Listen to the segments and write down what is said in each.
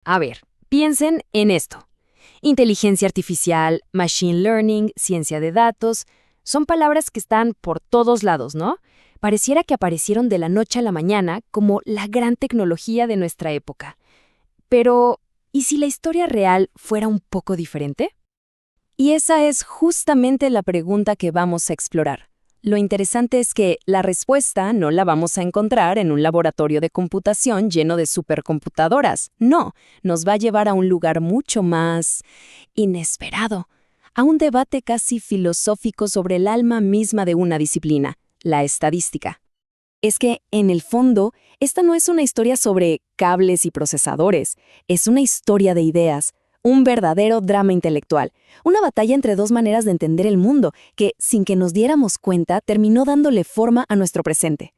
A ver, piensen en esto. Inteligencia artificial, machine learning, ciencia de datos, son palabras que están por todos lados, ¿no? Pareciera que aparecieron de la noche a la mañana como la gran tecnología de nuestra época. Pero, ¿y si la historia real fuera un poco diferente? Y esa es justamente la pregunta que vamos a explorar. Lo interesante es que la respuesta no la vamos a encontrar en un laboratorio de computación lleno de supercomputadoras. No, nos va a llevar a un lugar mucho más inesperado, a un debate casi filosófico sobre el alma misma de una disciplina, la estadística. Es que, en el fondo, esta no es una historia sobre cables y procesadores, es una historia de ideas, un verdadero drama intelectual, una batalla entre dos maneras de entender el mundo que, sin que nos diéramos cuenta, terminó dándole forma a nuestro presente.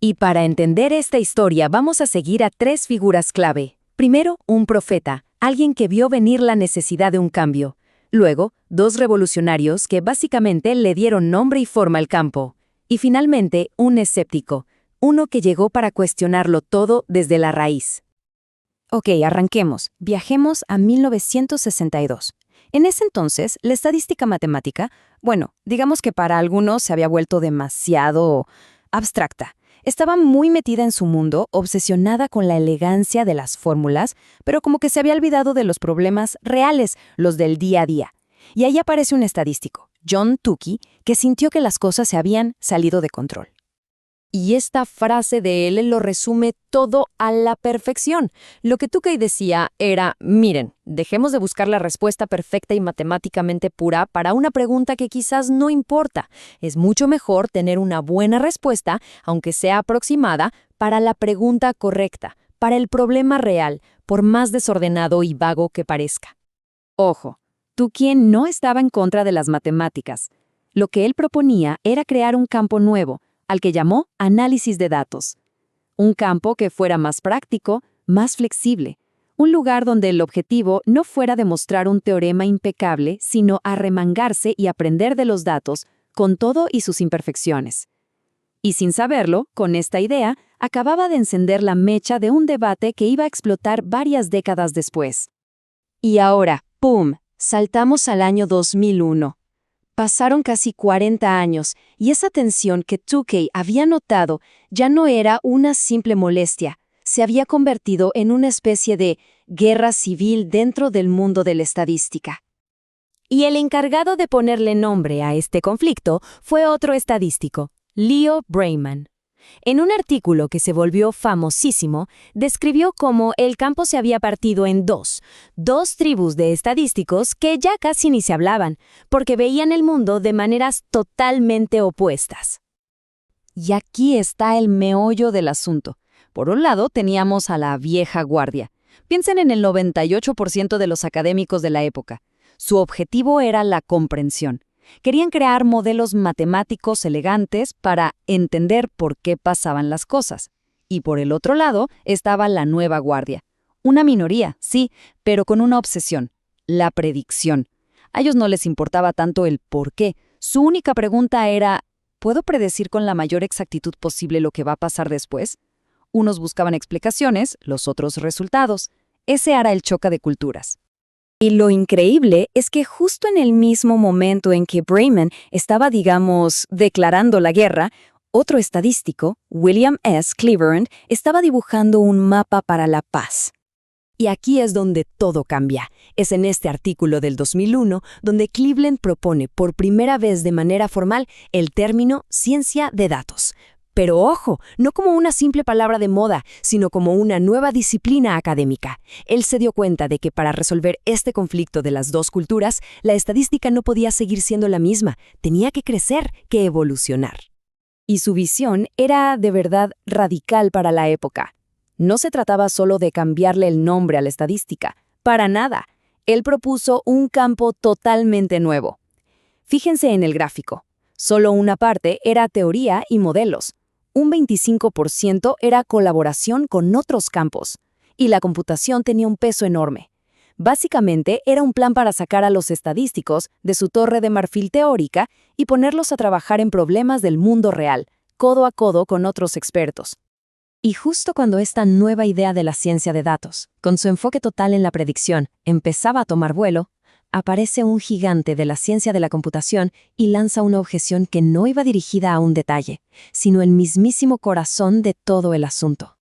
Y para entender esta historia vamos a seguir a tres figuras clave. Primero, un profeta, alguien que vio venir la necesidad de un cambio. Luego, dos revolucionarios que básicamente le dieron nombre y forma al campo. Y finalmente, un escéptico, uno que llegó para cuestionarlo todo desde la raíz. Ok, arranquemos. Viajemos a 1962. En ese entonces, la estadística matemática, bueno, digamos que para algunos se había vuelto demasiado abstracta. Estaba muy metida en su mundo, obsesionada con la elegancia de las fórmulas, pero como que se había olvidado de los problemas reales, los del día a día. Y ahí aparece un estadístico, John Tukey, que sintió que las cosas se habían salido de control. Y esta frase de él lo resume todo a la perfección. Lo que Tukey decía era, miren, dejemos de buscar la respuesta perfecta y matemáticamente pura para una pregunta que quizás no importa. Es mucho mejor tener una buena respuesta, aunque sea aproximada, para la pregunta correcta, para el problema real, por más desordenado y vago que parezca. Ojo, Tukey no estaba en contra de las matemáticas. Lo que él proponía era crear un campo nuevo, al que llamó análisis de datos. Un campo que fuera más práctico, más flexible. Un lugar donde el objetivo no fuera demostrar un teorema impecable, sino arremangarse y aprender de los datos, con todo y sus imperfecciones. Y sin saberlo, con esta idea, acababa de encender la mecha de un debate que iba a explotar varias décadas después. Y ahora, ¡pum!, saltamos al año 2001. Pasaron casi 40 años y esa tensión que Tukey había notado ya no era una simple molestia, se había convertido en una especie de guerra civil dentro del mundo de la estadística. Y el encargado de ponerle nombre a este conflicto fue otro estadístico, Leo Breiman. En un artículo que se volvió famosísimo, describió cómo el campo se había partido en dos tribus de estadísticos que ya casi ni se hablaban, porque veían el mundo de maneras totalmente opuestas. Y aquí está el meollo del asunto. Por un lado, teníamos a la vieja guardia. Piensen en el 98% de los académicos de la época. Su objetivo era la comprensión. Querían crear modelos matemáticos elegantes para entender por qué pasaban las cosas. Y por el otro lado estaba la nueva guardia. Una minoría, sí, pero con una obsesión, la predicción. A ellos no les importaba tanto el por qué. Su única pregunta era, ¿puedo predecir con la mayor exactitud posible lo que va a pasar después? Unos buscaban explicaciones, los otros resultados. Ese era el choque de culturas. Y lo increíble es que justo en el mismo momento en que Breiman estaba, digamos, declarando la guerra, otro estadístico, William S. Cleveland, estaba dibujando un mapa para la paz. Y aquí es donde todo cambia. Es en este artículo del 2001 donde Cleveland propone por primera vez de manera formal el término ciencia de datos. Pero ojo, no como una simple palabra de moda, sino como una nueva disciplina académica. Él se dio cuenta de que para resolver este conflicto de las dos culturas, la estadística no podía seguir siendo la misma, tenía que crecer, que evolucionar. Y su visión era de verdad radical para la época. No se trataba solo de cambiarle el nombre a la estadística, para nada. Él propuso un campo totalmente nuevo. Fíjense en el gráfico. Solo una parte era teoría y modelos. Un 25% era colaboración con otros campos, y la computación tenía un peso enorme. Básicamente, era un plan para sacar a los estadísticos de su torre de marfil teórica y ponerlos a trabajar en problemas del mundo real, codo a codo con otros expertos. Y justo cuando esta nueva idea de la ciencia de datos, con su enfoque total en la predicción, empezaba a tomar vuelo, aparece un gigante de la ciencia de la computación y lanza una objeción que no iba dirigida a un detalle, sino el mismísimo corazón de todo el asunto.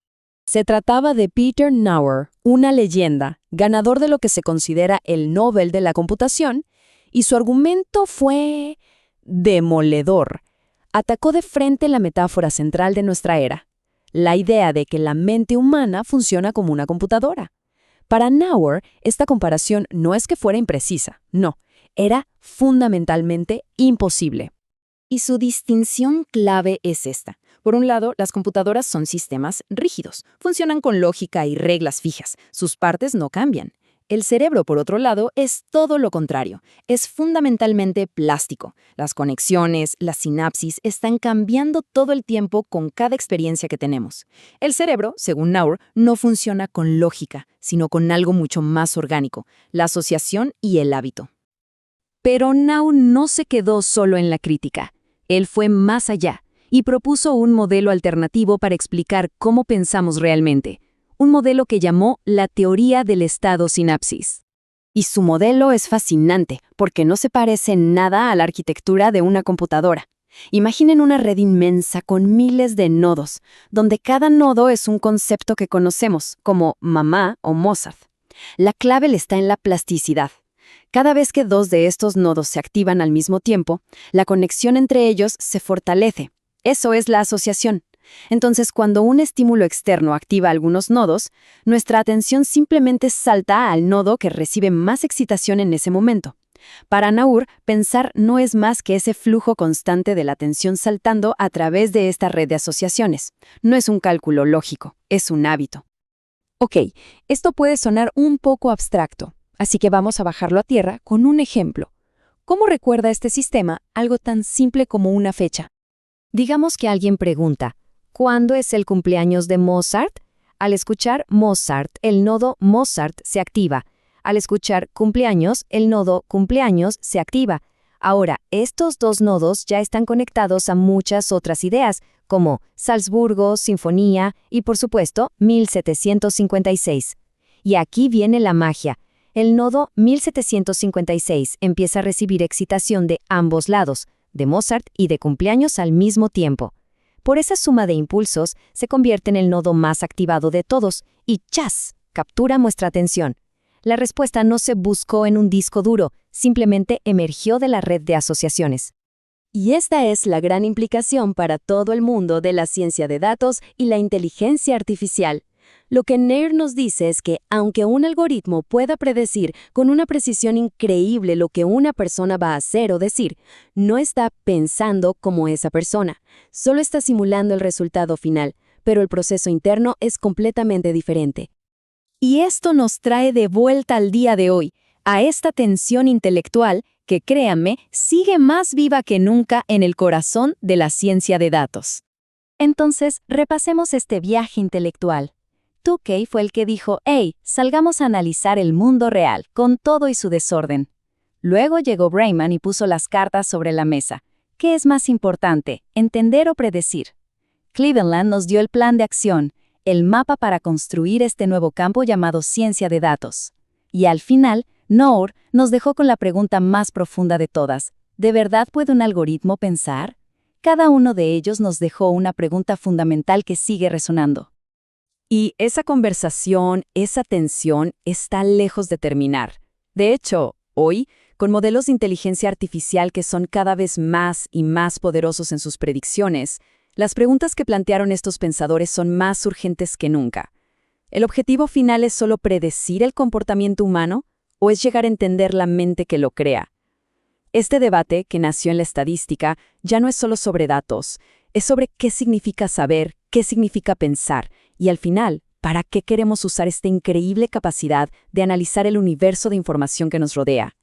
Se trataba de Peter Nauer, una leyenda, ganador de lo que se considera el Nobel de la computación, y su argumento fue demoledor. Atacó de frente la metáfora central de nuestra era, la idea de que la mente humana funciona como una computadora. Para Nauer, esta comparación no es que fuera imprecisa, no, era fundamentalmente imposible. Y su distinción clave es esta. Por un lado, las computadoras son sistemas rígidos, funcionan con lógica y reglas fijas, sus partes no cambian. El cerebro, por otro lado, es todo lo contrario, es fundamentalmente plástico. Las conexiones, las sinapsis están cambiando todo el tiempo con cada experiencia que tenemos. El cerebro, según Nauer, no funciona con lógica, sino con algo mucho más orgánico, la asociación y el hábito. Pero Nauer no se quedó solo en la crítica. Él fue más allá y propuso un modelo alternativo para explicar cómo pensamos realmente. Un modelo que llamó la teoría del estado sinapsis. Y su modelo es fascinante porque no se parece en nada a la arquitectura de una computadora. Imaginen una red inmensa con miles de nodos, donde cada nodo es un concepto que conocemos, como mamá o Mozart. La clave está en la plasticidad. Cada vez que dos de estos nodos se activan al mismo tiempo, la conexión entre ellos se fortalece. Eso es la asociación. Entonces, cuando un estímulo externo activa algunos nodos, nuestra atención simplemente salta al nodo que recibe más excitación en ese momento. Para Nauer, pensar no es más que ese flujo constante de la atención saltando a través de esta red de asociaciones. No es un cálculo lógico, es un hábito. Ok, esto puede sonar un poco abstracto, así que vamos a bajarlo a tierra con un ejemplo. ¿Cómo recuerda este sistema algo tan simple como una fecha? Digamos que alguien pregunta, ¿cuándo es el cumpleaños de Mozart? Al escuchar Mozart, el nodo Mozart se activa. Al escuchar cumpleaños, el nodo cumpleaños se activa. Ahora, estos dos nodos ya están conectados a muchas otras ideas, como Salzburgo, Sinfonía y, por supuesto, 1756. Y aquí viene la magia. El nodo 1756 empieza a recibir excitación de ambos lados, de Mozart y de cumpleaños al mismo tiempo. Por esa suma de impulsos, se convierte en el nodo más activado de todos y ¡chas!, captura nuestra atención. La respuesta no se buscó en un disco duro, simplemente emergió de la red de asociaciones. Y esta es la gran implicación para todo el mundo de la ciencia de datos y la inteligencia artificial. Lo que Nair nos dice es que, aunque un algoritmo pueda predecir con una precisión increíble lo que una persona va a hacer o decir, no está pensando como esa persona, solo está simulando el resultado final, pero el proceso interno es completamente diferente. Y esto nos trae de vuelta al día de hoy, a esta tensión intelectual que, créanme, sigue más viva que nunca en el corazón de la ciencia de datos. Entonces, repasemos este viaje intelectual. Tukey fue el que dijo, «Hey, salgamos a analizar el mundo real, con todo y su desorden». Luego llegó Rayman y puso las cartas sobre la mesa. ¿Qué es más importante, entender o predecir? Cleveland nos dio el plan de acción, el mapa para construir este nuevo campo llamado ciencia de datos. Y al final, Nauer nos dejó con la pregunta más profunda de todas. ¿De verdad puede un algoritmo pensar? Cada uno de ellos nos dejó una pregunta fundamental que sigue resonando. Y esa conversación, esa tensión, está lejos de terminar. De hecho, hoy, con modelos de inteligencia artificial que son cada vez más y más poderosos en sus predicciones, las preguntas que plantearon estos pensadores son más urgentes que nunca. ¿El objetivo final es solo predecir el comportamiento humano o es llegar a entender la mente que lo crea? Este debate, que nació en la estadística, ya no es solo sobre datos, es sobre qué significa saber, qué significa pensar, y al final, ¿para qué queremos usar esta increíble capacidad de analizar el universo de información que nos rodea?